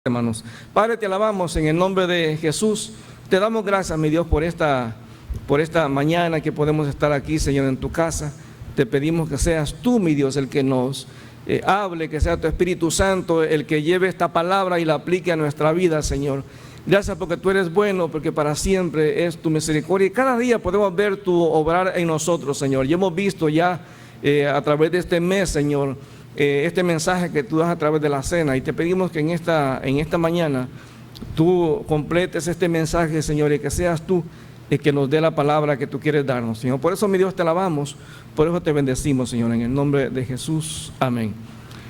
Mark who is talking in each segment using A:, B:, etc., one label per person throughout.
A: Hermanos, Padre, te alabamos en el nombre de Jesús. Te damos gracias, mi Dios, por esta mañana que podemos estar aquí, Señor, en tu casa. Te pedimos que seas tú, mi Dios, el que nos hable, que sea tu Espíritu Santo el que lleve esta palabra y la aplique a nuestra vida, Señor. Gracias porque tú eres bueno, porque para siempre es tu misericordia y cada día podemos ver tu obrar en nosotros, Señor. Y hemos visto ya a través de este mes, Señor, este mensaje que tú das a través de la cena, y te pedimos que en esta mañana tú completes este mensaje, Señor, y que seas tú el que nos dé la palabra que tú quieres darnos, Señor. Por eso, mi Dios, te alabamos, por eso te bendecimos, Señor, en el nombre de Jesús, amén.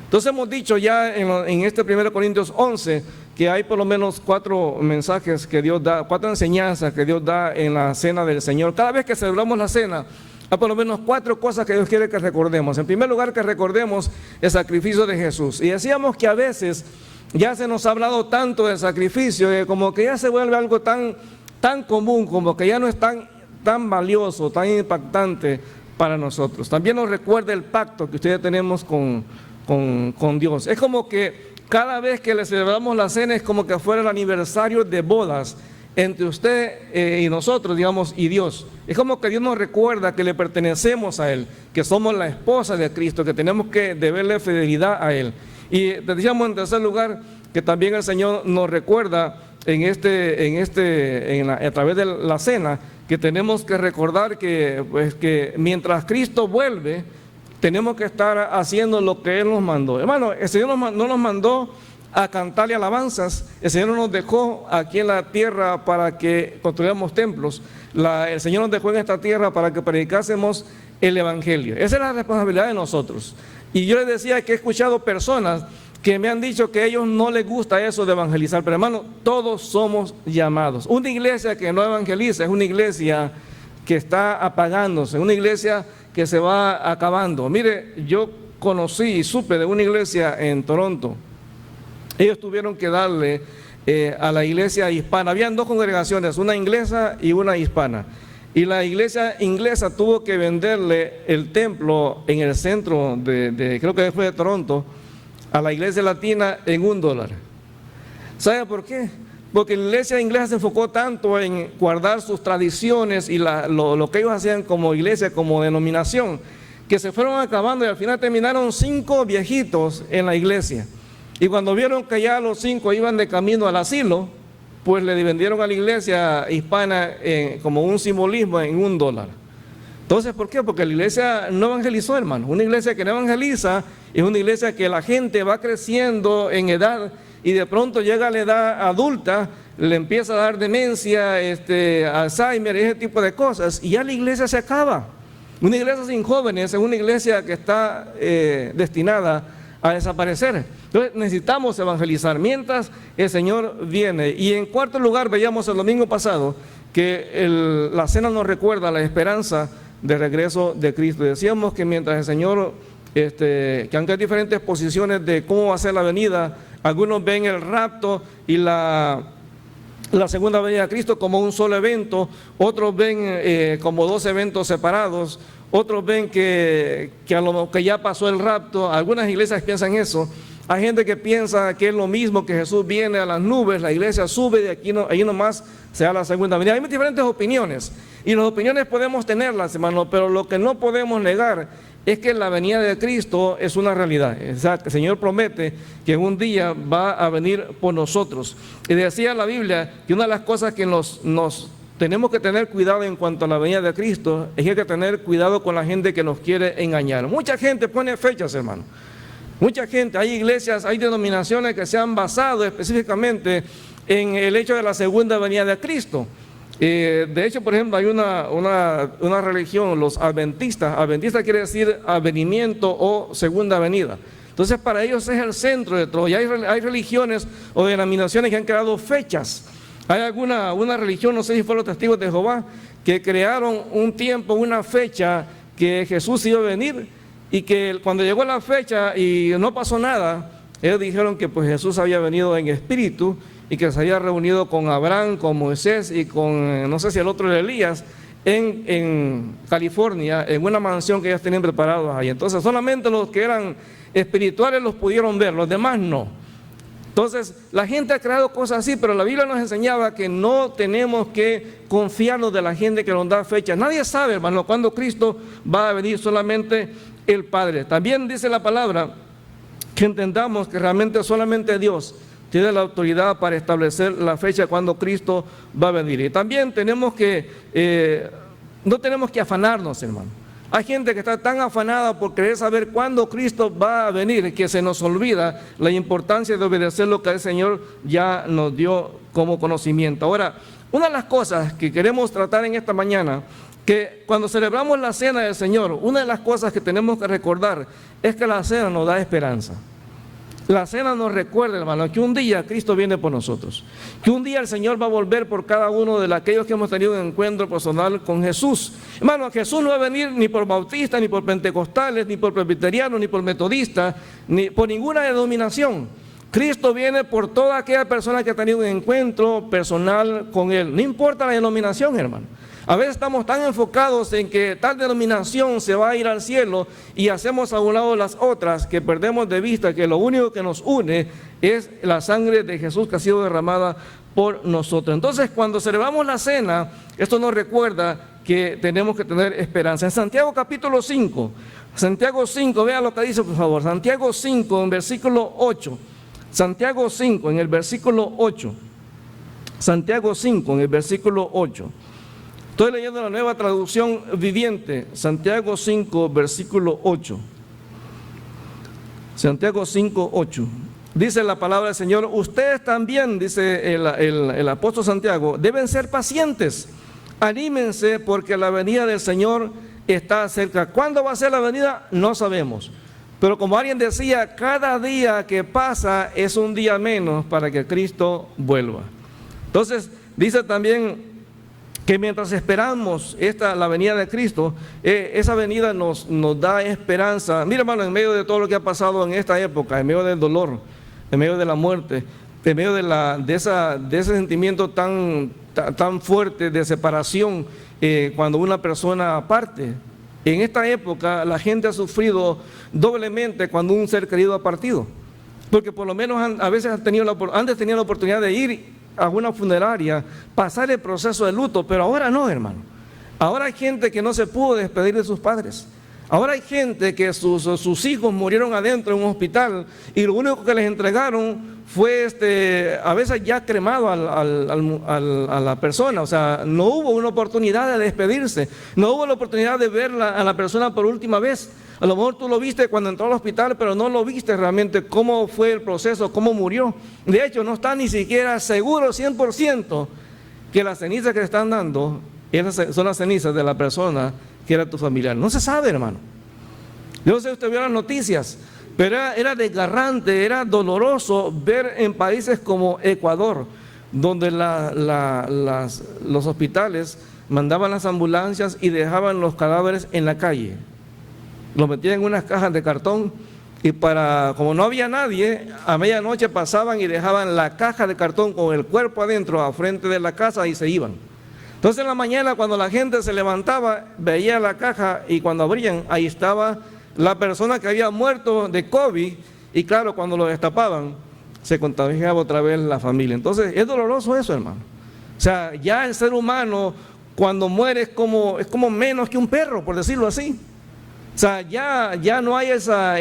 A: Entonces hemos dicho ya en este 1 Corintios 11 que hay por lo menos 4 mensajes que Dios da, 4 enseñanzas que Dios da en la cena del Señor. Cada vez que celebramos la cena, hay por lo menos 4 cosas que Dios quiere que recordemos. En primer lugar, que recordemos el sacrificio de Jesús. Y decíamos que a veces ya se nos ha hablado tanto del sacrificio, como que ya se vuelve algo tan común, como que ya no es tan valioso, tan impactante para nosotros. También nos recuerda el pacto que ustedes tenemos con Dios. Es como que cada vez que le celebramos la cena es como que fuera el aniversario de bodas entre usted y nosotros, digamos, y Dios. Es como que Dios nos recuerda que le pertenecemos a Él, que somos la esposa de Cristo, que tenemos que deberle fidelidad a Él. Y decíamos en tercer lugar que también el Señor nos recuerda a través de la cena, que tenemos que recordar que mientras Cristo vuelve, tenemos que estar haciendo lo que Él nos mandó. Hermano, el Señor no nos mandó a cantarle alabanzas. El Señor no nos dejó aquí en la tierra para que construyamos templos. El Señor nos dejó en esta tierra para que predicásemos el Evangelio. Esa es la responsabilidad de nosotros. Y yo les decía que he escuchado personas que me han dicho que a ellos no les gusta eso de evangelizar, pero hermano, todos somos llamados. Una iglesia que no evangeliza es una iglesia que está apagándose, una iglesia que se va acabando. Mire, yo conocí y supe de una iglesia en Toronto. Ellos tuvieron que darle a la iglesia hispana, habían 2 congregaciones, una inglesa y una hispana, y la iglesia inglesa tuvo que venderle el templo en el centro creo que fue de Toronto, a la iglesia latina en $1. ¿Sabe por qué? Porque la iglesia inglesa se enfocó tanto en guardar sus tradiciones y lo que ellos hacían como iglesia, como denominación, que se fueron acabando y al final terminaron 5 viejitos en la iglesia. Y cuando vieron que ya los 5 iban de camino al asilo, pues le vendieron a la iglesia hispana como un simbolismo en $1. Entonces, ¿por qué? Porque la iglesia no evangelizó, hermano. Una iglesia que no evangeliza es una iglesia que la gente va creciendo en edad y de pronto llega a la edad adulta, le empieza a dar demencia, Alzheimer, ese tipo de cosas, y ya la iglesia se acaba. Una iglesia sin jóvenes es una iglesia que está destinada a desaparecer. Entonces necesitamos evangelizar mientras el Señor viene. Y en cuarto lugar, veíamos el domingo pasado que la cena nos recuerda la esperanza de regreso de Cristo. Decíamos que mientras el Señor, que aunque hay diferentes posiciones de cómo va a ser la venida, algunos ven el rapto y la segunda venida de Cristo como un solo evento, otros ven como 2 eventos separados, otros ven que ya pasó el rapto. Algunas iglesias piensan eso. Hay gente que piensa que es lo mismo, que Jesús viene a las nubes, la iglesia sube de ahí nomás se da la segunda venida. Hay diferentes opiniones y las opiniones podemos tenerlas, hermano, pero lo que no podemos negar es que la venida de Cristo es una realidad. O sea, el Señor promete que un día va a venir por nosotros. Y decía la Biblia que una de las cosas que nos tenemos que tener cuidado en cuanto a la venida de Cristo es que hay que tener cuidado con la gente que nos quiere engañar. Mucha gente pone fechas, hermano. Mucha gente, hay iglesias, hay denominaciones que se han basado específicamente en el hecho de la segunda venida de Cristo. De hecho, por ejemplo, hay una religión, los adventistas. Adventista quiere decir advenimiento o segunda venida. Entonces, para ellos es el centro de todo. Y hay religiones o denominaciones que han creado fechas. Hay una religión, no sé si fueron los testigos de Jehová, que crearon un tiempo, una fecha que Jesús iba a venir, y que cuando llegó la fecha y no pasó nada, ellos dijeron que pues Jesús había venido en espíritu y que se había reunido con Abraham, con Moisés y con, no sé si el otro era Elías, en California, en una mansión que ellos tenían preparados ahí. Entonces solamente los que eran espirituales los pudieron ver, los demás no. Entonces, la gente ha creado cosas así, pero la Biblia nos enseñaba que no tenemos que confiarnos de la gente que nos da fechas. Nadie sabe, hermano, cuándo Cristo va a venir, solamente el Padre. También dice la palabra que entendamos que realmente solamente Dios tiene la autoridad para establecer la fecha cuando Cristo va a venir. Y también tenemos que, no tenemos que afanarnos, hermano. Hay gente que está tan afanada por querer saber cuándo Cristo va a venir que se nos olvida la importancia de obedecer lo que el Señor ya nos dio como conocimiento. Ahora, una de las cosas que queremos tratar en esta mañana, que cuando celebramos la cena del Señor, una de las cosas que tenemos que recordar es que la cena nos da esperanza. La cena nos recuerda, hermano, que un día Cristo viene por nosotros, que un día el Señor va a volver por cada uno de aquellos que hemos tenido un encuentro personal con Jesús. Hermano, Jesús no va a venir ni por bautistas, ni por pentecostales, ni por presbiterianos, ni por metodistas, ni por ninguna denominación. Cristo viene por toda aquella persona que ha tenido un encuentro personal con Él. No importa la denominación, hermano. A veces estamos tan enfocados en que tal denominación se va a ir al cielo y hacemos a un lado las otras, que perdemos de vista que lo único que nos une es la sangre de Jesús que ha sido derramada por nosotros. Entonces, cuando celebramos la cena, esto nos recuerda que tenemos que tener esperanza. En Santiago capítulo 5, Santiago 5, vea lo que dice, por favor. Santiago 5, en versículo 8. Santiago 5, en el versículo 8. Santiago 5, en el versículo 8. Estoy leyendo la Nueva Traducción Viviente, Santiago 5, versículo 8. Santiago 5, 8. Dice la palabra del Señor: ustedes también, dice el apóstol Santiago, deben ser pacientes. Anímense porque la venida del Señor está cerca. ¿Cuándo va a ser la venida? No sabemos. Pero como alguien decía, cada día que pasa es un día menos para que Cristo vuelva. Entonces, dice también que mientras esperamos la venida de Cristo, esa venida nos da esperanza. Mira, hermano, en medio de todo lo que ha pasado en esta época, en medio del dolor, en medio de la muerte, en medio de ese sentimiento tan fuerte de separación, cuando una persona parte, en esta época la gente ha sufrido doblemente cuando un ser querido ha partido, porque por lo menos a veces antes tenían la oportunidad de ir a una funeraria, pasar el proceso de luto, pero ahora no, hermano. Ahora hay gente que no se pudo despedir de sus padres. Ahora hay gente que sus hijos murieron adentro en un hospital y lo único que les entregaron fue a veces ya cremado a la persona. O sea, no hubo una oportunidad de despedirse, no hubo la oportunidad de ver a la persona por última vez. A lo mejor tú lo viste cuando entró al hospital, pero no lo viste realmente cómo fue el proceso, cómo murió. De hecho, no está ni siquiera seguro 100% que las cenizas que le están dando son las cenizas de la persona que era tu familiar. No se sabe, hermano. Yo no sé si usted vio las noticias, pero era desgarrante, era doloroso ver en países como Ecuador, donde los hospitales mandaban las ambulancias y dejaban los cadáveres en la calle. Los metían en unas cajas de cartón y como no había nadie, a medianoche pasaban y dejaban la caja de cartón con el cuerpo adentro a frente de la casa y se iban. Entonces en la mañana, cuando la gente se levantaba, veía la caja y cuando abrían, ahí estaba la persona que había muerto de COVID, y claro, cuando lo destapaban, se contagiaba otra vez la familia. Entonces es doloroso eso, hermano. O sea, ya el ser humano cuando muere es como menos que un perro, por decirlo así. O sea, ya no hay esa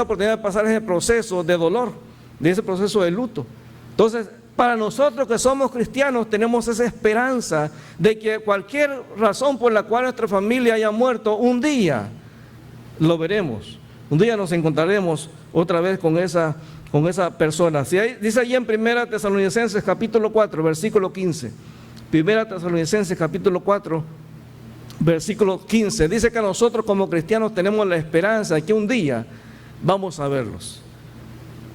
A: oportunidad de pasar ese proceso de dolor, de ese proceso de luto. Entonces, para nosotros que somos cristianos tenemos esa esperanza de que cualquier razón por la cual nuestra familia haya muerto, un día lo veremos, un día nos encontraremos otra vez con esa persona. Dice allí en 1 Tesalonicenses capítulo 4, versículo 15, 1 Tesalonicenses capítulo 4, versículo 15, dice que nosotros como cristianos tenemos la esperanza de que un día vamos a verlos.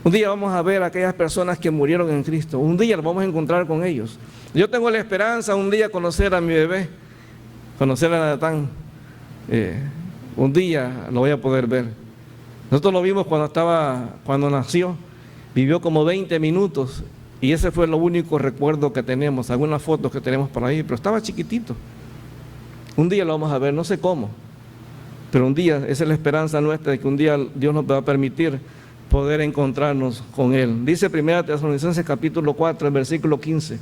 A: Un día vamos a ver a aquellas personas que murieron en Cristo. Un día nos vamos a encontrar con ellos. Yo tengo la esperanza un día conocer a mi bebé, conocer a Natán. Un día lo voy a poder ver. Nosotros lo vimos cuando nació. Vivió como 20 minutos y ese fue lo único recuerdo que tenemos. Algunas fotos que tenemos por ahí, pero estaba chiquitito. Un día lo vamos a ver, no sé cómo, pero un día, esa es la esperanza nuestra de que un día Dios nos va a permitir poder encontrarnos con Él. Dice 1 Tesalonicenses capítulo 4, versículo 15.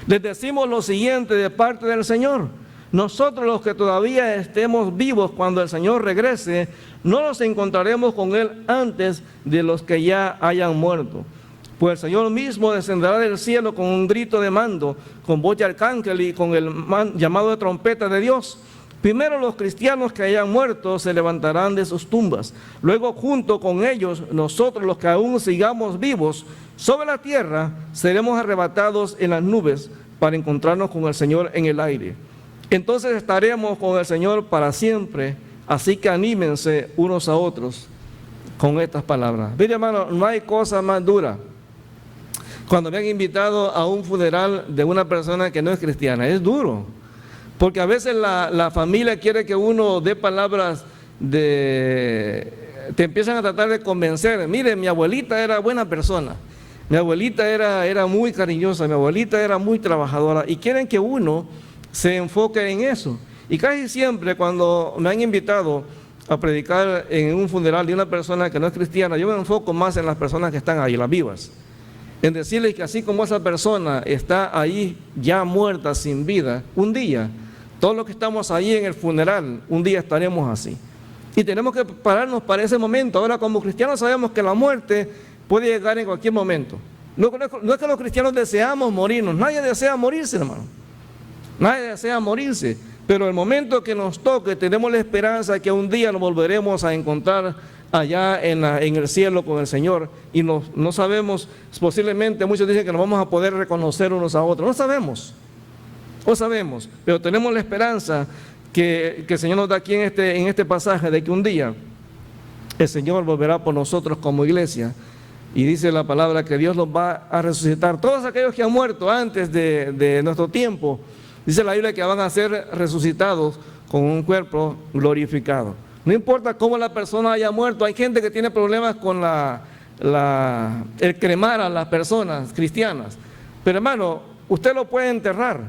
A: Les decimos lo siguiente de parte del Señor: nosotros los que todavía estemos vivos cuando el Señor regrese, no nos encontraremos con Él antes de los que ya hayan muerto. Pues el Señor mismo descenderá del cielo con un grito de mando, con voz de arcángel y con el llamado de trompeta de Dios. Primero los cristianos que hayan muerto se levantarán de sus tumbas. Luego, junto con ellos, nosotros los que aún sigamos vivos sobre la tierra, seremos arrebatados en las nubes para encontrarnos con el Señor en el aire. Entonces estaremos con el Señor para siempre. Así que anímense unos a otros con estas palabras. Mire, hermano, no hay cosa más dura cuando me han invitado a un funeral de una persona que no es cristiana. Es duro, porque a veces la familia quiere que uno dé palabras te empiezan a tratar de convencer. Mire, mi abuelita era buena persona, mi abuelita era muy cariñosa, mi abuelita era muy trabajadora, y quieren que uno se enfoque en eso. Y casi siempre cuando me han invitado a predicar en un funeral de una persona que no es cristiana, yo me enfoco más en las personas que están ahí, las vivas, en decirles que así como esa persona está ahí ya muerta, sin vida, un día, todos los que estamos ahí en el funeral, un día estaremos así. Y tenemos que prepararnos para ese momento. Ahora, como cristianos sabemos que la muerte puede llegar en cualquier momento. No es que los cristianos deseamos morirnos, nadie desea morirse, hermano. Nadie desea morirse, pero el momento que nos toque tenemos la esperanza que un día nos volveremos a encontrar allá en el cielo con el Señor, y no sabemos, posiblemente muchos dicen que nos vamos a poder reconocer unos a otros. No sabemos, pero tenemos la esperanza que el Señor nos da aquí en este pasaje, de que un día el Señor volverá por nosotros como iglesia, y dice la palabra que Dios los va a resucitar. Todos aquellos que han muerto antes de nuestro tiempo, dice la Biblia que van a ser resucitados con un cuerpo glorificado. No importa cómo la persona haya muerto. Hay gente que tiene problemas con el cremar a las personas cristianas. Pero hermano, usted lo puede enterrar,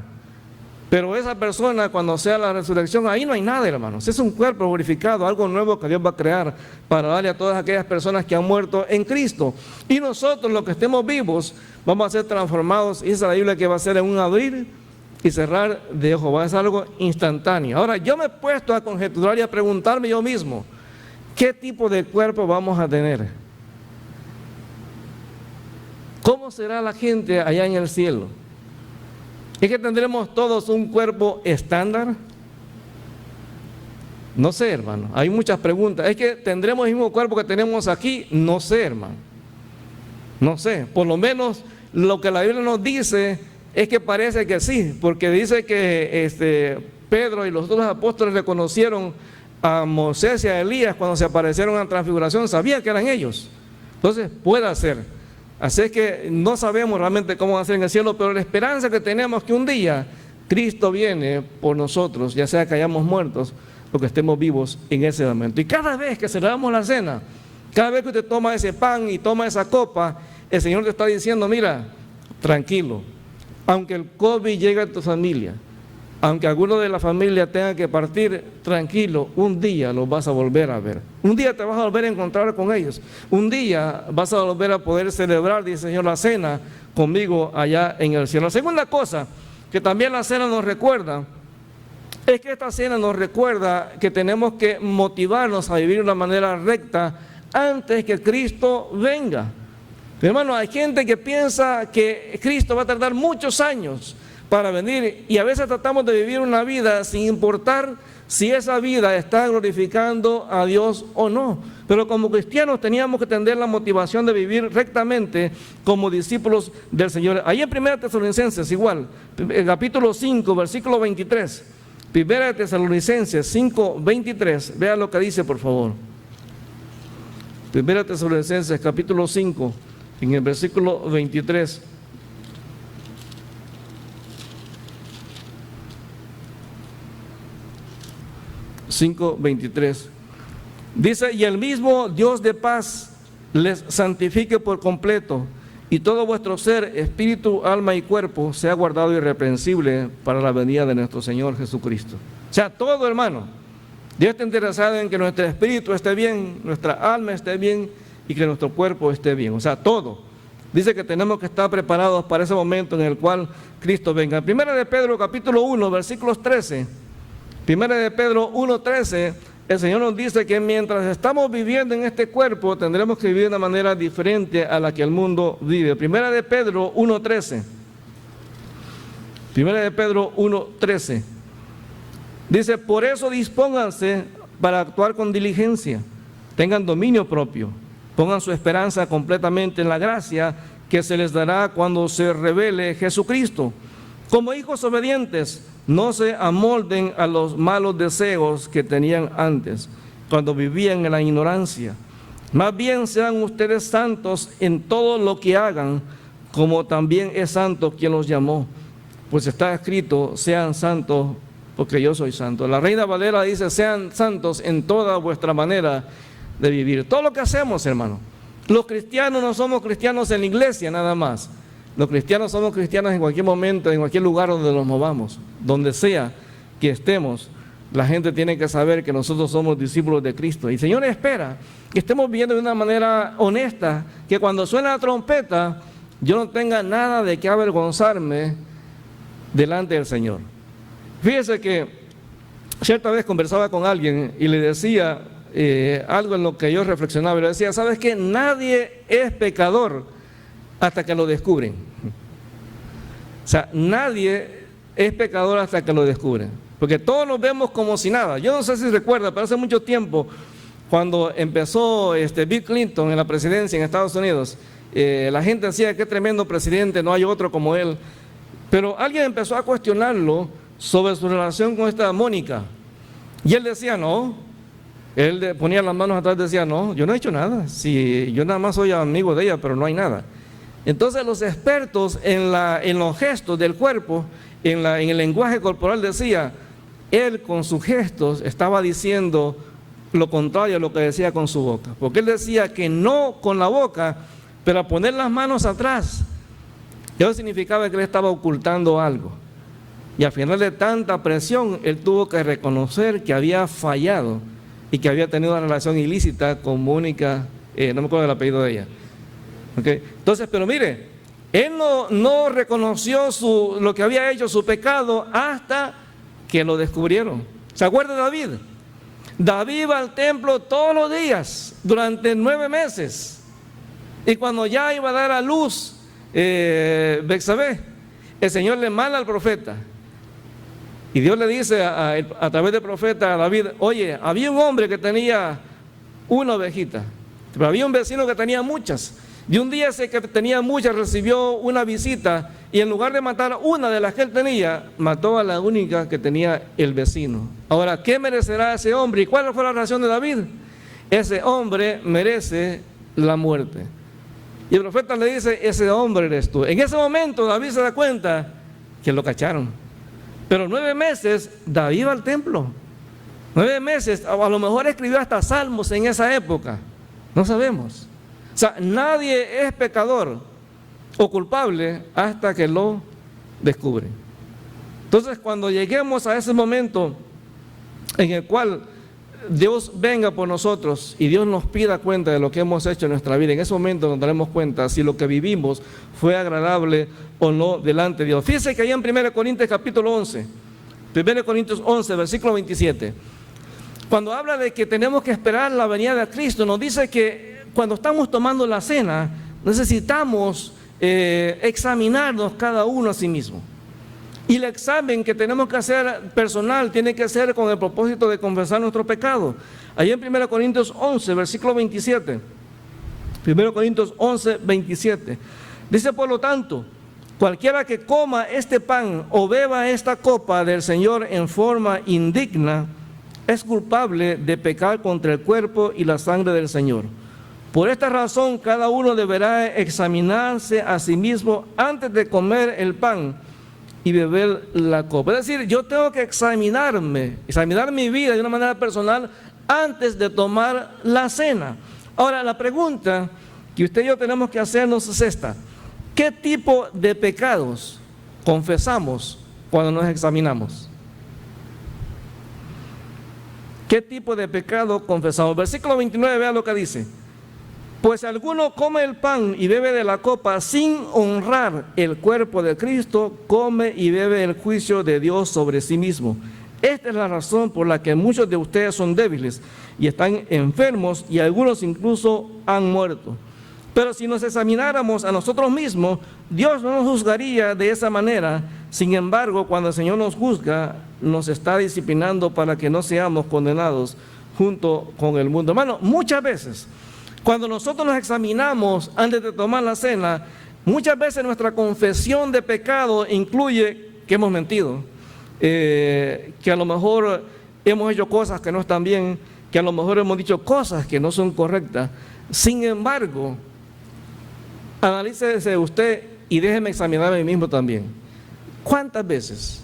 A: pero esa persona, cuando sea la resurrección, ahí no hay nada, hermanos. Es un cuerpo glorificado, algo nuevo que Dios va a crear para darle a todas aquellas personas que han muerto en Cristo. Y nosotros, los que estemos vivos, vamos a ser transformados. Y esa es la Biblia que va a ser en un abrir y cerrar de ojos, va a ser algo instantáneo. Ahora, yo me he puesto a conjeturar y a preguntarme yo mismo, ¿qué tipo de cuerpo vamos a tener? ¿Cómo será la gente allá en el cielo? ¿Es que tendremos todos un cuerpo estándar? No sé, hermano, hay muchas preguntas. ¿Es que tendremos el mismo cuerpo que tenemos aquí? No sé, hermano, no sé. Por lo menos lo que la Biblia nos dice es que parece que sí, porque dice que Pedro y los otros apóstoles reconocieron a Moisés y a Elías cuando se aparecieron en la transfiguración, sabían que eran ellos. Entonces puede ser. Así es que no sabemos realmente cómo va a ser en el cielo, pero la esperanza que tenemos es que un día Cristo viene por nosotros, ya sea que hayamos muertos o que estemos vivos en ese momento. Y cada vez que celebramos la cena, cada vez que usted toma ese pan y toma esa copa, el Señor te está diciendo, mira, tranquilo, aunque el COVID llegue a tu familia, aunque alguno de la familia tenga que partir, tranquilo, un día los vas a volver a ver. Un día te vas a volver a encontrar con ellos. Un día vas a volver a poder celebrar, dice el Señor, la cena conmigo allá en el cielo. La segunda cosa que también la cena nos recuerda, es que esta cena nos recuerda que tenemos que motivarnos a vivir de una manera recta antes que Cristo venga. Hermano, hay gente que piensa que Cristo va a tardar muchos años para venir, y a veces tratamos de vivir una vida sin importar si esa vida está glorificando a Dios o no. Pero como cristianos teníamos que tener la motivación de vivir rectamente como discípulos del Señor. Ahí en 1 Tesalonicenses igual, el capítulo 5, versículo 23. 1 Tesalonicenses 5, 23. Vean lo que dice, por favor. 1 Tesalonicenses capítulo 5, en el versículo 23. Dice, y el mismo Dios de paz les santifique por completo, y todo vuestro ser, espíritu, alma y cuerpo sea guardado irreprensible para la venida de nuestro Señor Jesucristo. O sea, todo, hermano, Dios está interesado en que nuestro espíritu esté bien, nuestra alma esté bien y que nuestro cuerpo esté bien. O sea, todo. Dice que tenemos que estar preparados para ese momento en el cual Cristo venga. Primera de Pedro, capítulo 1, versículos 13. Primera de Pedro 1:13, el Señor nos dice que mientras estamos viviendo en este cuerpo, tendremos que vivir de una manera diferente a la que el mundo vive. Primera de Pedro 1:13. Primera de Pedro 1:13. Dice, por eso dispónganse para actuar con diligencia, tengan dominio propio, pongan su esperanza completamente en la gracia que se les dará cuando se revele Jesucristo. Como hijos obedientes, no se amolden a los malos deseos que tenían antes, cuando vivían en la ignorancia. Más bien sean ustedes santos en todo lo que hagan, como también es santo quien los llamó. Pues está escrito, sean santos porque yo soy santo. La Reina Valera dice, sean santos en toda vuestra manera de vivir. Todo lo que hacemos, hermano. Los cristianos no somos cristianos en la iglesia nada más. Los cristianos somos cristianos en cualquier momento, en cualquier lugar donde nos movamos, donde sea que estemos. La gente tiene que saber que nosotros somos discípulos de Cristo. Y el Señor espera que estemos viviendo de una manera honesta, que cuando suene la trompeta, yo no tenga nada de qué avergonzarme delante del Señor. Fíjese que cierta vez conversaba con alguien y le decía algo en lo que yo reflexionaba. Y le decía, ¿sabes qué? Nadie es pecador hasta que lo descubren. O sea, nadie es pecador hasta que lo descubren. Porque todos nos vemos como si nada. Yo no sé si recuerda, pero hace mucho tiempo, cuando empezó Bill Clinton en la presidencia en Estados Unidos, la gente decía, qué tremendo presidente, no hay otro como él. Pero alguien empezó a cuestionarlo sobre su relación con esta Mónica. Y él decía, no. Él ponía las manos atrás y decía, no, yo no he hecho nada. Si yo nada más soy amigo de ella, pero no hay nada. Entonces los expertos en los gestos del cuerpo, en el lenguaje corporal decía, él con sus gestos estaba diciendo lo contrario a lo que decía con su boca. Porque él decía que no con la boca, pero a poner las manos atrás, eso significaba que él estaba ocultando algo. Y al final de tanta presión, él tuvo que reconocer que había fallado y que había tenido una relación ilícita con Mónica, no me acuerdo del apellido de ella. Okay. Entonces, pero mire, él no reconoció lo que había hecho, su pecado, hasta que lo descubrieron. ¿Se acuerda de David? David iba al templo todos los días durante 9 meses. Y cuando ya iba a dar a luz Betsabé, el Señor le manda al profeta. Y Dios le dice a través del profeta a David, oye, había un hombre que tenía una ovejita, pero había un vecino que tenía muchas. Y un día ese que tenía muchas recibió una visita y en lugar de matar una de las que él tenía, mató a la única que tenía el vecino. Ahora, ¿qué merecerá ese hombre? ¿Y cuál fue la reacción de David? Ese hombre merece la muerte. Y el profeta le dice, ese hombre eres tú. En ese momento David se da cuenta que lo cacharon. Pero 9 meses David iba al templo. 9 meses, a lo mejor escribió hasta salmos en esa época. No sabemos. O sea, nadie es pecador o culpable hasta que lo descubre. Entonces, cuando lleguemos a ese momento en el cual Dios venga por nosotros y Dios nos pida cuenta de lo que hemos hecho en nuestra vida, en ese momento nos daremos cuenta si lo que vivimos fue agradable o no delante de Dios. Fíjense que ahí en 1 Corintios capítulo 11, 1 Corintios 11, versículo 27, cuando habla de que tenemos que esperar la venida de Cristo, nos dice que cuando estamos tomando la cena, necesitamos examinarnos cada uno a sí mismo. Y el examen que tenemos que hacer personal tiene que ser con el propósito de confesar nuestro pecado. Ahí en 1 Corintios 11, versículo 27. 1 Corintios 11, 27. Dice, por lo tanto, cualquiera que coma este pan o beba esta copa del Señor en forma indigna, es culpable de pecar contra el cuerpo y la sangre del Señor. Por esta razón, cada uno deberá examinarse a sí mismo antes de comer el pan y beber la copa. Es decir, yo tengo que examinar mi vida de una manera personal antes de tomar la cena. Ahora, la pregunta que usted y yo tenemos que hacernos es esta: ¿qué tipo de pecados confesamos cuando nos examinamos? ¿Qué tipo de pecado confesamos? Versículo 29, vea lo que dice. Pues si alguno come el pan y bebe de la copa sin honrar el cuerpo de Cristo, come y bebe el juicio de Dios sobre sí mismo. Esta es la razón por la que muchos de ustedes son débiles y están enfermos y algunos incluso han muerto. Pero si nos examináramos a nosotros mismos, Dios no nos juzgaría de esa manera. Sin embargo, cuando el Señor nos juzga, nos está disciplinando para que no seamos condenados junto con el mundo. Hermano, muchas veces, cuando nosotros nos examinamos antes de tomar la cena, muchas veces nuestra confesión de pecado incluye que hemos mentido, que a lo mejor hemos hecho cosas que no están bien, que a lo mejor hemos dicho cosas que no son correctas. Sin embargo, analícese usted y déjeme examinar a mí mismo también. ¿Cuántas veces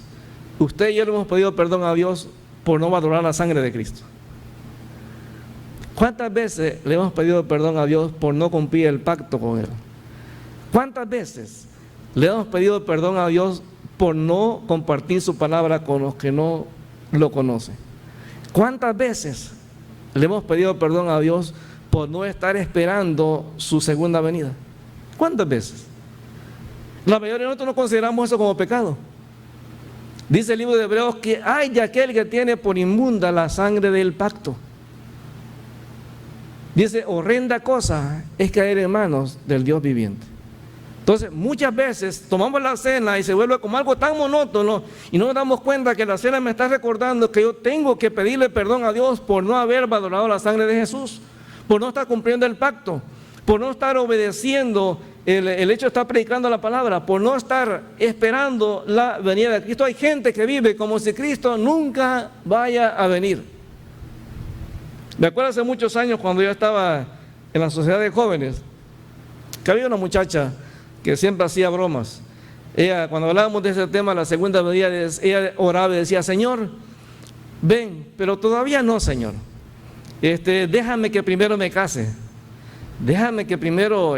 A: usted y yo le hemos pedido perdón a Dios por no valorar la sangre de Cristo? ¿Cuántas veces le hemos pedido perdón a Dios por no cumplir el pacto con Él? ¿Cuántas veces le hemos pedido perdón a Dios por no compartir su palabra con los que no lo conocen? ¿Cuántas veces le hemos pedido perdón a Dios por no estar esperando su segunda venida? ¿Cuántas veces? La mayoría de nosotros no consideramos eso como pecado. Dice el libro de Hebreos que hay de aquel que tiene por inmunda la sangre del pacto. Dice, horrenda cosa es caer en manos del Dios viviente. Entonces, muchas veces tomamos la cena y se vuelve como algo tan monótono y no nos damos cuenta que la cena me está recordando que yo tengo que pedirle perdón a Dios por no haber valorado la sangre de Jesús, por no estar cumpliendo el pacto, por no estar obedeciendo el hecho de estar predicando la palabra, por no estar esperando la venida de Cristo. Hay gente que vive como si Cristo nunca vaya a venir. Me acuerdo hace muchos años cuando yo estaba en la sociedad de jóvenes, que había una muchacha que siempre hacía bromas. Ella, cuando hablábamos de ese tema, la segunda venida, ella oraba y decía, Señor, ven, pero todavía no, Señor. Déjame que primero me case. Déjame que primero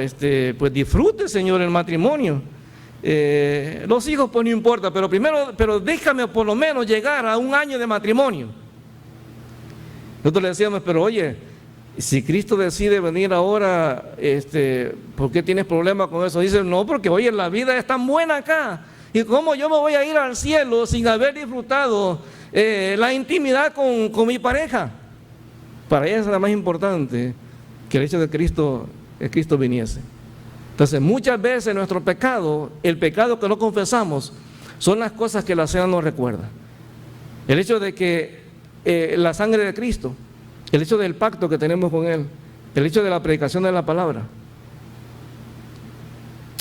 A: pues disfrute, Señor, el matrimonio. Los hijos pues no importa, pero déjame por lo menos llegar a 1 año de matrimonio. Nosotros le decíamos, pero oye, si Cristo decide venir ahora, ¿por qué tienes problemas con eso? Dice, no, porque oye, la vida es tan buena acá. ¿Y cómo yo me voy a ir al cielo sin haber disfrutado la intimidad con mi pareja? Para ella es la más importante que el hecho de que Cristo viniese. Entonces, muchas veces nuestro pecado, el pecado que no confesamos, son las cosas que la cena nos recuerda. El hecho de que la sangre de Cristo, el hecho del pacto que tenemos con Él, el hecho de la predicación de la palabra.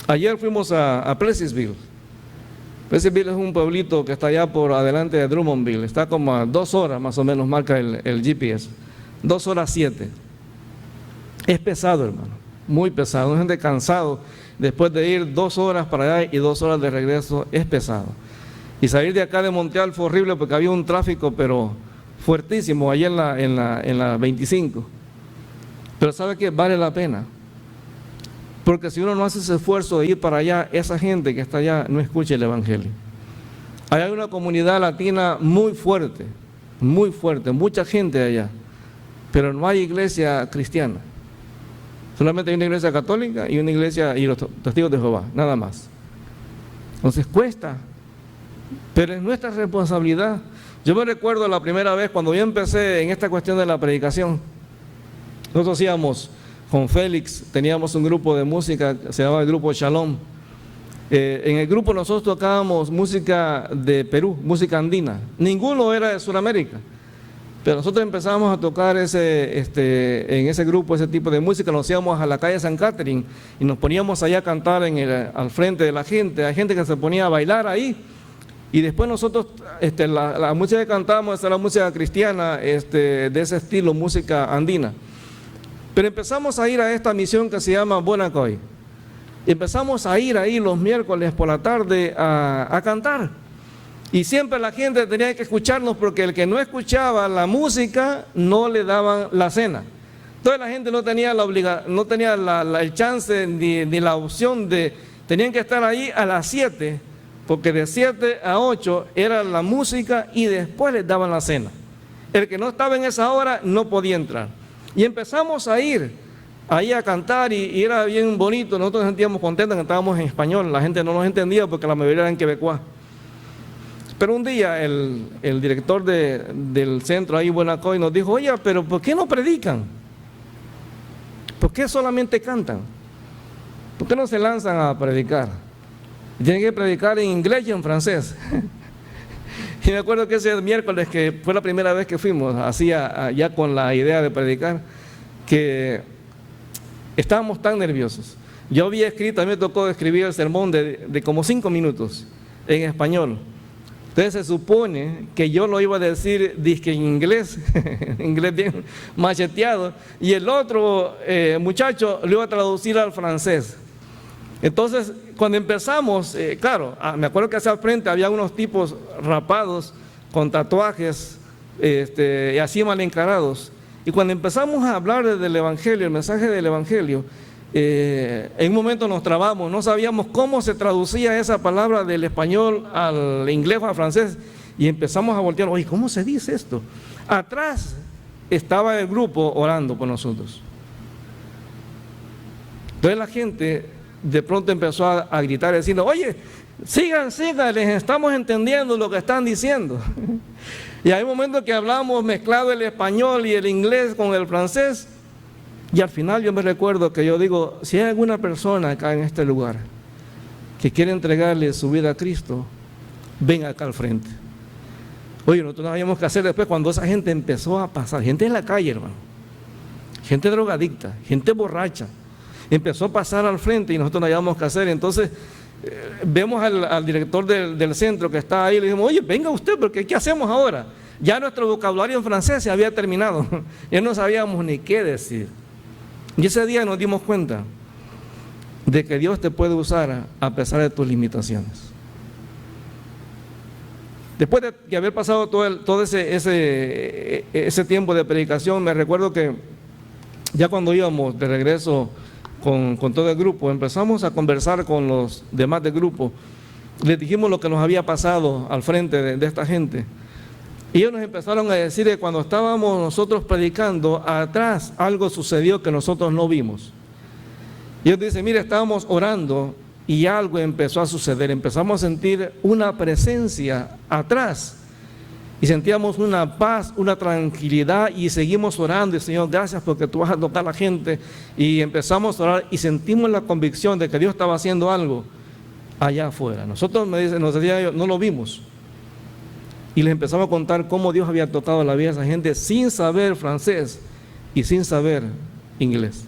A: Ayer fuimos a Pleasantville. Pleasantville es un pueblito que está allá por adelante de Drummondville. Está como a 2 horas más o menos, marca el GPS. 2 horas 7. Es pesado, hermano, muy pesado. Una gente cansado después de ir 2 horas para allá y 2 horas de regreso, es pesado. Y salir de acá de Montreal fue horrible porque había un tráfico, pero fuertísimo, allá en la 25. Pero ¿sabe qué? Vale la pena. Porque si uno no hace ese esfuerzo de ir para allá, esa gente que está allá no escucha el Evangelio. Hay una comunidad latina muy fuerte, mucha gente allá, pero no hay iglesia cristiana. Solamente hay una iglesia católica y una iglesia y los testigos de Jehová, nada más. Entonces cuesta, pero es nuestra responsabilidad. Yo me recuerdo la primera vez cuando yo empecé en esta cuestión de la predicación. Nosotros hacíamos con Félix, teníamos un grupo de música, se llamaba el grupo Shalom. En el grupo nosotros tocábamos música de Perú, música andina. Ninguno era de Sudamérica. Pero nosotros empezamos a tocar en ese grupo, ese tipo de música. Nos íbamos a la calle San Catherine y nos poníamos allá a cantar al frente de la gente. Hay gente que se ponía a bailar ahí. Y después nosotros, la música que cantábamos era la música cristiana, de ese estilo, música andina. Pero empezamos a ir a esta misión que se llama Bonacoy. Empezamos a ir ahí los miércoles por la tarde a cantar. Y siempre la gente tenía que escucharnos porque el que no escuchaba la música no le daban la cena. Entonces la gente no tenía el chance ni la opción tenían que estar ahí a las 7, porque de 7 a 8 era la música y después les daban la cena. El que no estaba en esa hora no podía entrar. Y empezamos a ir ahí a cantar y era bien bonito. Nosotros nos sentíamos contentos, cantábamos en español. La gente no nos entendía porque la mayoría eran quebecuá. Pero un día el director del centro ahí, Buenacoy, nos dijo: oye, pero ¿por qué no predican? ¿Por qué solamente cantan? ¿Por qué no se lanzan a predicar? Tienen que predicar en inglés y en francés. Y me acuerdo que ese miércoles, que fue la primera vez que fuimos, ya con la idea de predicar, que estábamos tan nerviosos. Yo había escrito, a mí me tocó escribir el sermón de como 5 minutos en español. Entonces se supone que yo lo iba a decir dizque en inglés, inglés bien macheteado, y el otro muchacho lo iba a traducir al francés. Entonces, cuando empezamos, claro, me acuerdo que hacia el frente había unos tipos rapados con tatuajes y así mal encarados. Y cuando empezamos a hablar del Evangelio, el mensaje del Evangelio, en un momento nos trabamos, no sabíamos cómo se traducía esa palabra del español al inglés o al francés, y empezamos a voltear: oye, ¿cómo se dice esto? Atrás estaba el grupo orando por nosotros. Entonces la gente de pronto empezó a gritar diciendo: oye, sigan, les estamos entendiendo lo que están diciendo. Y hay momentos que hablamos mezclado el español y el inglés con el francés. Y al final yo me recuerdo que yo digo: si hay alguna persona acá en este lugar que quiere entregarle su vida a Cristo, ven acá al frente. Oye, nosotros no sabíamos qué hacer después cuando esa gente empezó a pasar. Gente en la calle, hermano. Gente drogadicta, gente borracha. Empezó a pasar al frente y nosotros no sabíamos qué hacer. Entonces vemos al director del centro que está ahí y le dijimos: oye, venga usted, porque ¿qué hacemos ahora? Ya nuestro vocabulario en francés se había terminado. Ya no sabíamos ni qué decir. Y ese día nos dimos cuenta de que Dios te puede usar a pesar de tus limitaciones. Después de haber pasado todo ese tiempo de predicación, me recuerdo que ya cuando íbamos de regreso con todo el grupo, empezamos a conversar con los demás del grupo. Les dijimos lo que nos había pasado al frente de esta gente. Y ellos nos empezaron a decir que cuando estábamos nosotros predicando, atrás algo sucedió que nosotros no vimos. Y ellos dicen: mire, estábamos orando y algo empezó a suceder. Empezamos a sentir una presencia atrás y sentíamos una paz, una tranquilidad, y seguimos orando. Y: Señor, gracias porque tú vas a tocar a la gente. Y empezamos a orar y sentimos la convicción de que Dios estaba haciendo algo allá afuera. Nosotros, nos decían ellos, no lo vimos. Y les empezamos a contar cómo Dios había tocado la vida de esa gente sin saber francés y sin saber inglés.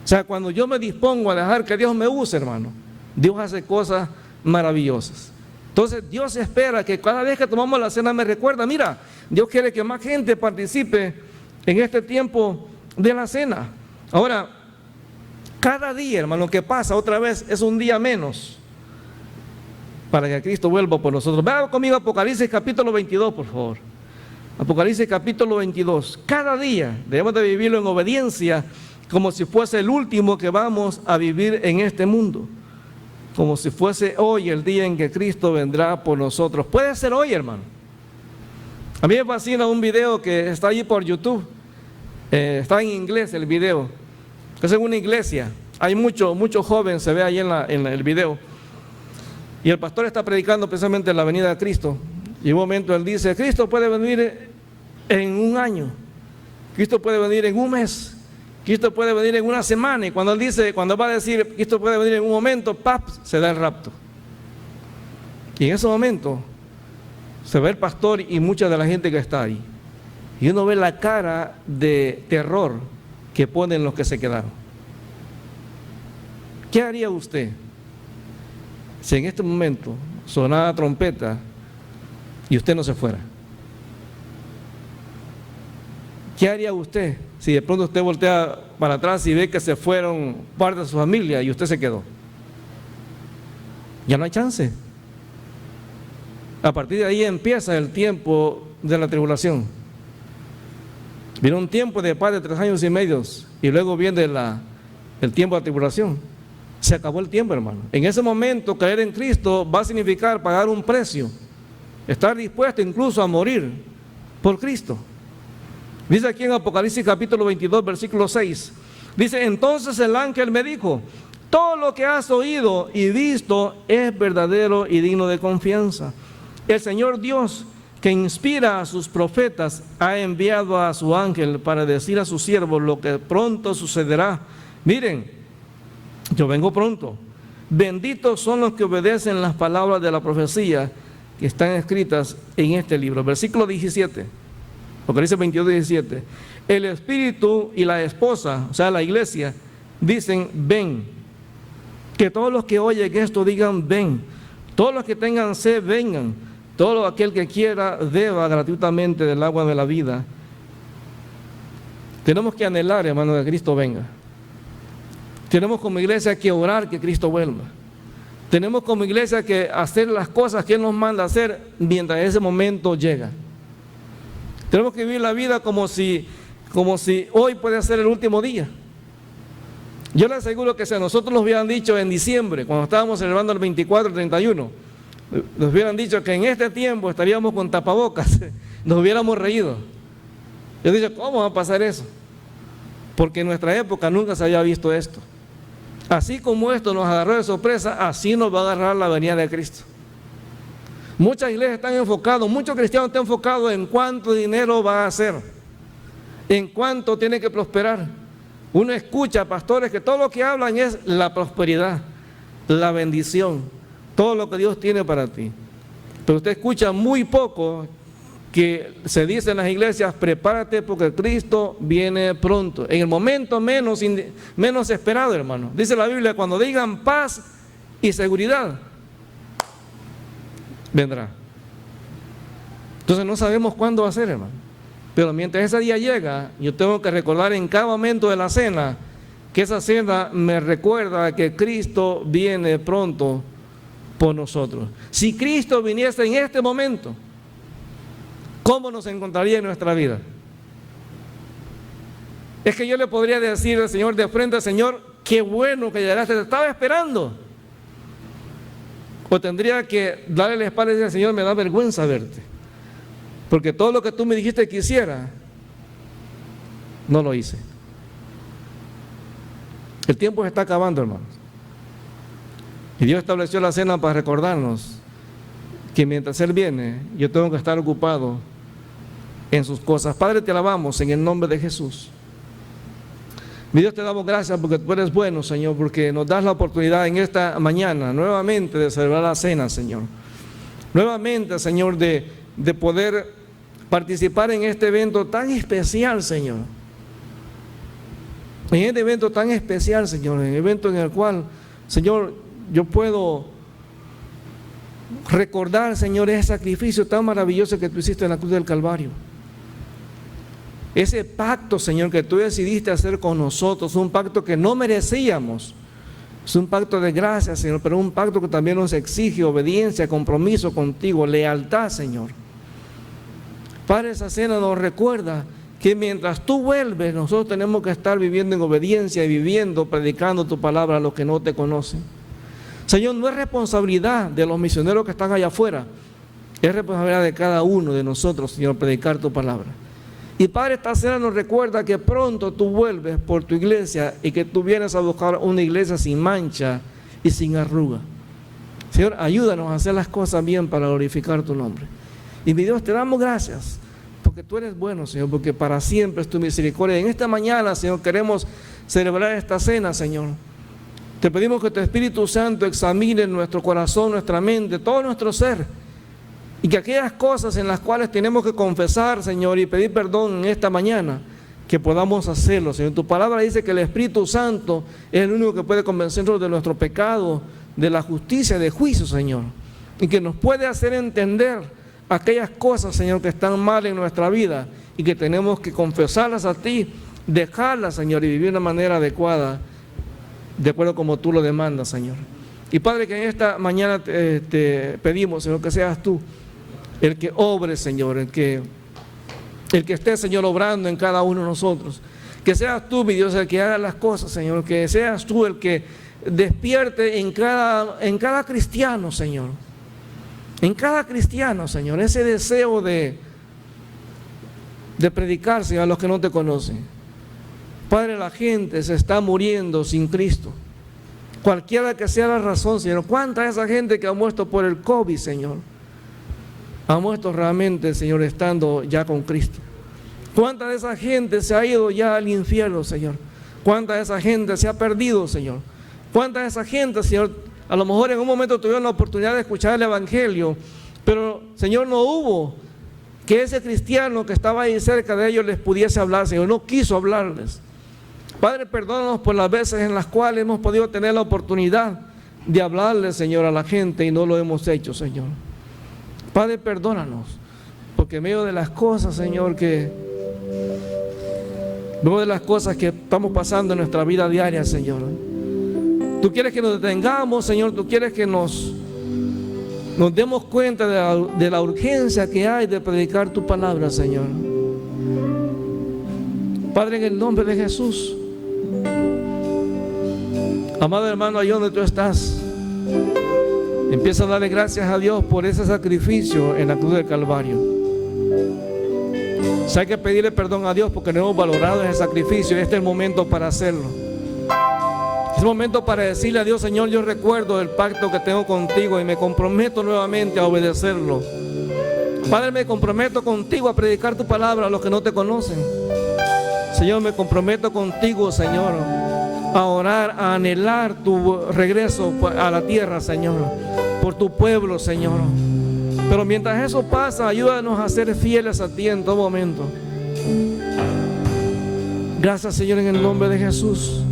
A: O sea, cuando yo me dispongo a dejar que Dios me use, hermano, Dios hace cosas maravillosas. Entonces Dios espera que cada vez que tomamos la cena me recuerda: mira, Dios quiere que más gente participe en este tiempo de la cena. Ahora, cada día, hermano, que pasa otra vez es un día menos para que Cristo vuelva por nosotros. Vean conmigo Apocalipsis capítulo 22, por favor. Apocalipsis capítulo 22. Cada día debemos de vivirlo en obediencia, como si fuese el último que vamos a vivir en este mundo. Como si fuese hoy el día en que Cristo vendrá por nosotros. Puede ser hoy, hermano. A mí me fascina un video que está allí por YouTube. Está en inglés el video. Es en una iglesia. Hay mucho joven, se ve ahí en el video. Y el pastor está predicando precisamente la venida de Cristo. Y en un momento él dice: Cristo puede venir en un año. Cristo puede venir en un mes. Cristo puede venir en una semana. Y cuando va a decir Cristo puede venir en un momento, ¡pap!, se da el rapto. Y en ese momento se ve el pastor y mucha de la gente que está ahí. Y uno ve la cara de terror que ponen los que se quedaron. ¿Qué haría usted si en este momento sonara trompeta y usted no se fuera? ¿Qué haría usted si de pronto usted voltea para atrás y ve que se fueron parte de su familia y usted se quedó? Ya no hay chance. A partir de ahí empieza el tiempo de la tribulación. Viene un tiempo de paz de 3 años y medio y luego viene el tiempo de la tribulación. Se acabó el tiempo, hermano. En ese momento, creer en Cristo va a significar pagar un precio, estar dispuesto incluso a morir por Cristo. Dice aquí en Apocalipsis capítulo 22, versículo 6: Dice, entonces el ángel me dijo, todo lo que has oído y visto es verdadero y digno de confianza. El Señor Dios, que inspira a sus profetas, ha enviado a su ángel para decir a sus siervos lo que pronto sucederá. Miren, yo vengo pronto. Benditos son los que obedecen las palabras de la profecía que están escritas en este libro. Versículo 17, Apocalipsis 22, 17. El Espíritu y la esposa, o sea, la iglesia, dicen, ven. Que todos los que oyen esto digan, ven. Todos los que tengan sed, vengan. Todo aquel que quiera, beba gratuitamente del agua de la vida. Tenemos que anhelar, hermano, que Cristo venga. Tenemos como iglesia que orar que Cristo vuelva. Tenemos como iglesia que hacer las cosas que Él nos manda hacer mientras ese momento llega. Tenemos que vivir la vida como si hoy puede ser el último día. Yo les aseguro que si a nosotros nos hubieran dicho en diciembre, cuando estábamos celebrando el 24, el 31, nos hubieran dicho que en este tiempo estaríamos con tapabocas, nos hubiéramos reído. Yo dije, ¿cómo va a pasar eso? Porque en nuestra época nunca se había visto esto. Así como esto nos agarró de sorpresa, así nos va a agarrar la venida de Cristo. Muchas iglesias están enfocados, muchos cristianos están enfocados en cuánto dinero va a hacer, en cuánto tiene que prosperar. Uno escucha a pastores que todo lo que hablan es la prosperidad, la bendición, todo lo que Dios tiene para ti. Pero usted escucha muy poco que se dice en las iglesias, prepárate porque Cristo viene pronto, en el momento menos esperado, hermano. Dice la Biblia, cuando digan paz y seguridad, vendrá. Entonces no sabemos cuándo va a ser, hermano. Pero mientras ese día llega, yo tengo que recordar en cada momento de la cena, que esa cena me recuerda que Cristo viene pronto por nosotros. Si Cristo viniese en este momento, ¿cómo nos encontraría en nuestra vida? Es que yo le podría decir al Señor de frente, Señor, qué bueno que llegaste, te estaba esperando. O tendría que darle la espalda y decir, Señor, me da vergüenza verte, porque todo lo que tú me dijiste que hiciera, no lo hice. El tiempo se está acabando, hermanos. Y Dios estableció la cena para recordarnos que mientras Él viene, yo tengo que estar ocupado en sus cosas. Padre, te alabamos en el nombre de Jesús. Mi Dios, te damos gracias porque tú eres bueno, Señor, porque nos das la oportunidad en esta mañana nuevamente de celebrar la cena, Señor. Nuevamente, Señor, de poder participar en este evento tan especial, Señor. En este evento tan especial, Señor, en el evento en el cual, Señor, yo puedo recordar, Señor, ese sacrificio tan maravilloso que tú hiciste en la cruz del Calvario. Ese pacto, Señor, que tú decidiste hacer con nosotros, un pacto que no merecíamos. Es un pacto de gracia, Señor, pero un pacto que también nos exige obediencia, compromiso contigo, lealtad, Señor. Padre, esa cena nos recuerda que mientras tú vuelves, nosotros tenemos que estar viviendo en obediencia y viviendo, predicando tu palabra a los que no te conocen. Señor, no es responsabilidad de los misioneros que están allá afuera, es responsabilidad de cada uno de nosotros, Señor, predicar tu palabra. Y Padre, esta cena nos recuerda que pronto tú vuelves por tu iglesia y que tú vienes a buscar una iglesia sin mancha y sin arruga. Señor, ayúdanos a hacer las cosas bien para glorificar tu nombre. Y mi Dios, te damos gracias porque tú eres bueno, Señor, porque para siempre es tu misericordia. En esta mañana, Señor, queremos celebrar esta cena, Señor. Te pedimos que tu Espíritu Santo examine nuestro corazón, nuestra mente, todo nuestro ser. Y que aquellas cosas en las cuales tenemos que confesar, Señor, y pedir perdón en esta mañana, que podamos hacerlo, Señor. Tu palabra dice que el Espíritu Santo es el único que puede convencernos de nuestro pecado, de la justicia, de juicio, Señor. Y que nos puede hacer entender aquellas cosas, Señor, que están mal en nuestra vida y que tenemos que confesarlas a ti, dejarlas, Señor, y vivir de una manera adecuada, de acuerdo como tú lo demandas, Señor. Y Padre, que en esta mañana te pedimos, Señor, que seas tú el que obre, Señor, el que esté, Señor, obrando en cada uno de nosotros. Que seas tú, mi Dios, el que haga las cosas, Señor. Que seas tú el que despierte en cada cristiano, Señor. En cada cristiano, Señor, ese deseo de predicar, Señor, a los que no te conocen. Padre, la gente se está muriendo sin Cristo. Cualquiera que sea la razón, Señor. ¿Cuánta es esa gente que ha muerto por el COVID, Señor? Ha muerto realmente, Señor, estando ya con Cristo. ¿Cuánta de esa gente se ha ido ya al infierno, Señor? ¿Cuánta de esa gente se ha perdido, Señor? ¿Cuánta de esa gente, Señor, a lo mejor en un momento tuvieron la oportunidad de escuchar el Evangelio, pero, Señor, no hubo que ese cristiano que estaba ahí cerca de ellos les pudiese hablar, Señor? No quiso hablarles. Padre, perdónanos por las veces en las cuales hemos podido tener la oportunidad de hablarle, Señor, a la gente y no lo hemos hecho, Señor. Padre, perdónanos, porque en medio de las cosas, Señor, luego de las cosas que estamos pasando en nuestra vida diaria, Señor, Tú quieres que nos detengamos, Señor. Tú quieres que nos demos cuenta de la urgencia que hay de predicar tu palabra, Señor. Padre, en el nombre de Jesús, amado hermano, ahí donde tú estás, empieza a darle gracias a Dios por ese sacrificio en la cruz del Calvario. Si hay que pedirle perdón a Dios porque no hemos valorado ese sacrificio, este es el momento para hacerlo. Es el momento para decirle a Dios: Señor, yo recuerdo el pacto que tengo contigo y me comprometo nuevamente a obedecerlo. Padre, me comprometo contigo a predicar tu palabra a los que no te conocen. Señor, me comprometo contigo, Señor, a orar, a anhelar tu regreso a la tierra, Señor, por tu pueblo, Señor. Pero mientras eso pasa, ayúdanos a ser fieles a ti en todo momento. Gracias, Señor, en el nombre de Jesús.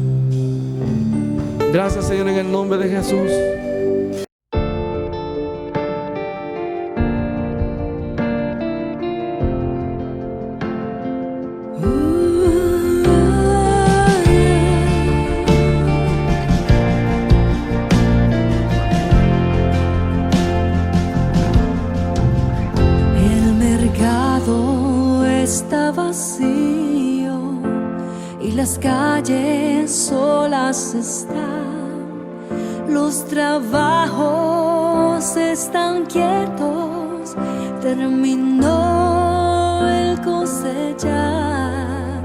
A: Gracias, Señor, en el nombre de Jesús.
B: Está vacío y las calles solas están, los trabajos están quietos, terminó el cosechar,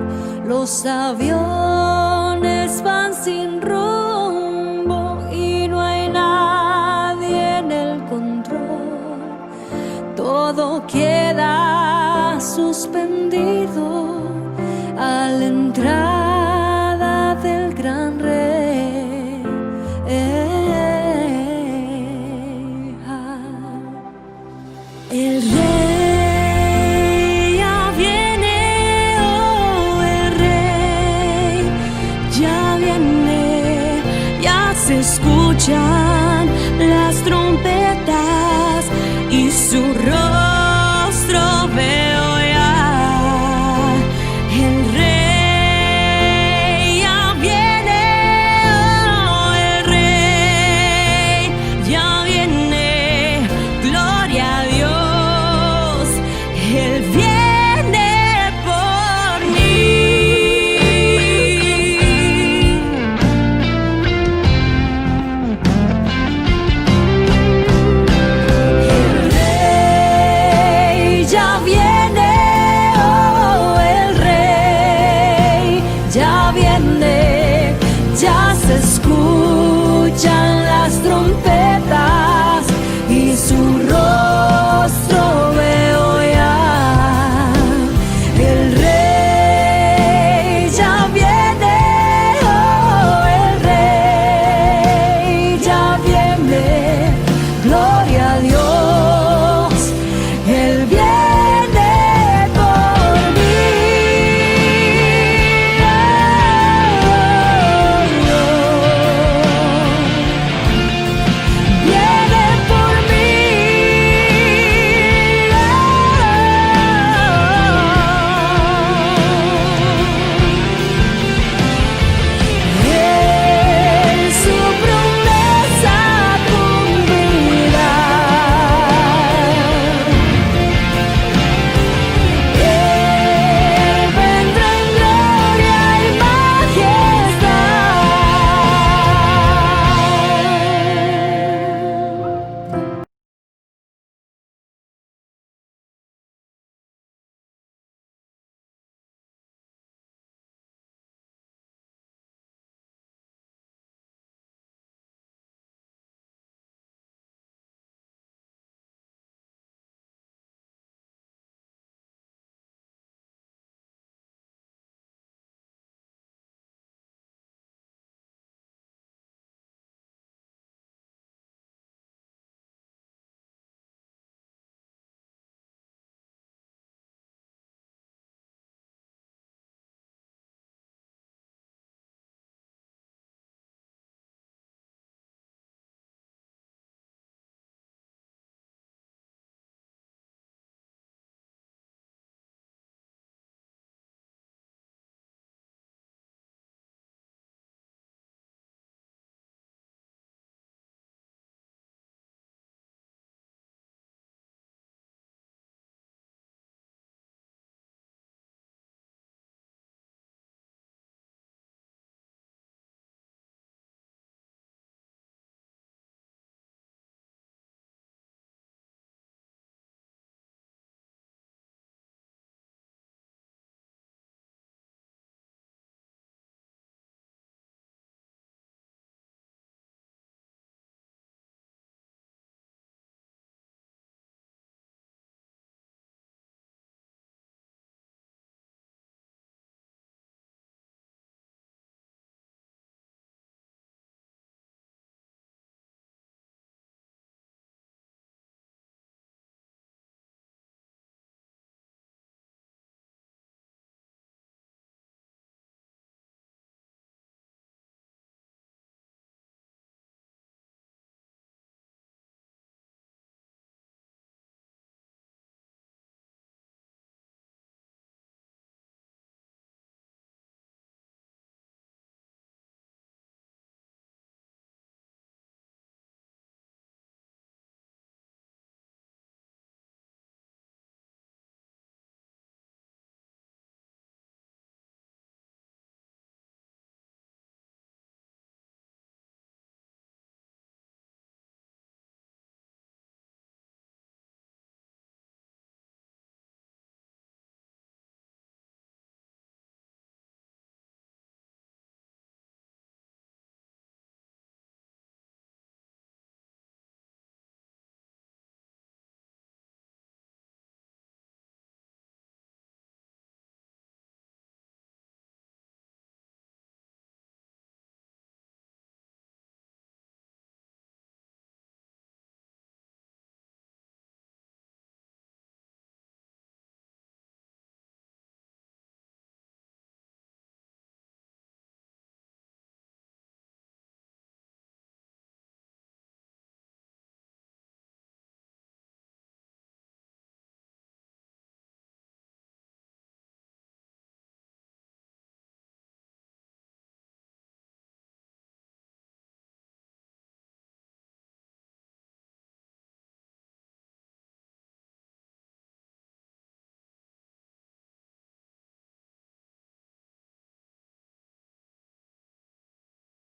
B: los aviones van sin rumbo y no hay nadie en el control, todo queda suspendido a la entrada del gran rey. El rey ya viene, oh, el rey ya viene, ya se escucha